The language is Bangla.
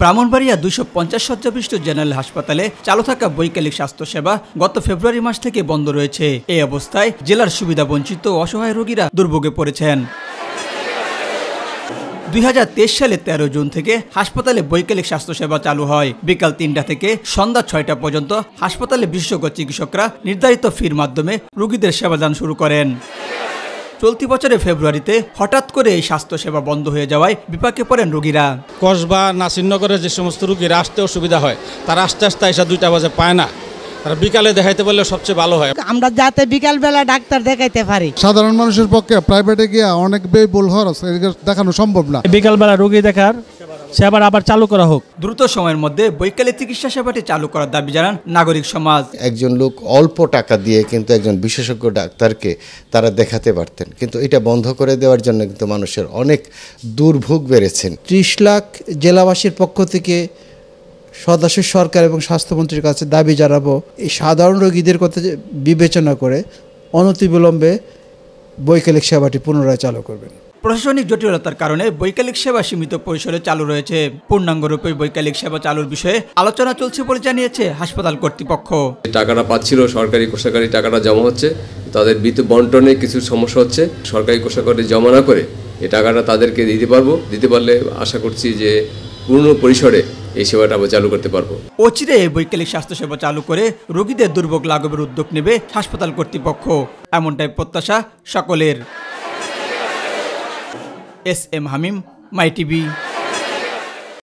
ব্রাহ্মণবাড়িয়া 250 শয্যাবিশিষ্ট জেনারেল হাসপাতালে চালু থাকা বৈকালিক স্বাস্থ্যসেবা গত ফেব্রুয়ারি মাস থেকে বন্ধ রয়েছে। এই অবস্থায় জেলার সুবিধাবঞ্চিত অসহায় রোগীরা দুর্ভোগে পড়েছেন। 2023 সালে 13 জুন থেকে হাসপাতালে বৈকালিক স্বাস্থ্যসেবা চালু হয়। বিকাল 3টা থেকে সন্ধ্যা 6টা পর্যন্ত হাসপাতালে বিশেষজ্ঞ চিকিৎসকরা নির্ধারিত ফির মাধ্যমে রোগীদের সেবাদান শুরু করেন। চলতি বছরের ফেব্রুয়ারিতে হঠাৎ করে এই স্বাস্থ্যসেবা বন্ধ হয়ে যাওয়ায় বিপাকে পড়েন রোগীরা। কসবা নাসিরনগরে যে সমস্ত রোগীরা আসতে অসুবিধা হয় তারা আস্তে আস্তে এসে 2টা বাজে পায় না, তারা বিকালে দেখাইতে পারলে সবচেয়ে ভালো হয়। আমরা যাতে বিকালবেলা ডাক্তার দেখাইতে পারি। সাধারণ মানুষের পক্ষে প্রাইভেটে গিয়ে অনেক ব্যয়বহুল খরচ, দেখানো সম্ভব না। বিকালবেলা রোগী দেখার সেবা আবার চালু করা হোক। দ্রুত সময়ের মধ্যে বৈকালিক চিকিৎসা সেবাটি চালু করার দাবি জানান নাগরিক সমাজ। একজন লোক অল্প টাকা দিয়ে কিন্তু একজন বিশেষজ্ঞ ডাক্তারকে তারা দেখাতে পারতেন, কিন্তু এটা বন্ধ করে দেওয়ার জন্য কিন্তু মানুষের অনেক দুর্ভোগ বেড়েছেন। 30 লাখ জেলাবাসীর পক্ষ থেকে সদস্য সরকার এবং স্বাস্থ্যমন্ত্রীর কাছে দাবি জানাবো, এই সাধারণ রোগীদের কথা বিবেচনা করে অনতিবিলম্বে বৈকালিক সেবাটি পুনরায় চালু করবেন। প্রশাসনিক জটিলতার কারণে বৈকালিক সেবা সীমিত পরিসরে চালু রয়েছে। পূর্ণাঙ্গরূপে বৈকালিক সেবা চালুর বিষয়ে আলোচনা চলছে বলে জানিয়েছে হাসপাতাল কর্তৃপক্ষ। টাকাটা পাচ্ছিল, সরকারি কোষাগারে টাকাটা জমা হচ্ছে, তাদের বন্টনে কিছু সমস্যা হচ্ছে। সরকারি কোষাগারে জমা না করে এই টাকাটা তাদেরকে দিতে পারলে আশা করছি যে পূর্ণ পরিসরে এই সেবাটা আমরা চালু করতে পারবো। অচিরে এই বৈকালিক স্বাস্থ্যসেবা চালু করে রোগীদের দুর্ভোগ লাঘবের উদ্যোগ নেবে হাসপাতাল কর্তৃপক্ষ, এমনটাই প্রত্যাশা সকলের। এস এম হামিম, মাই টিভি।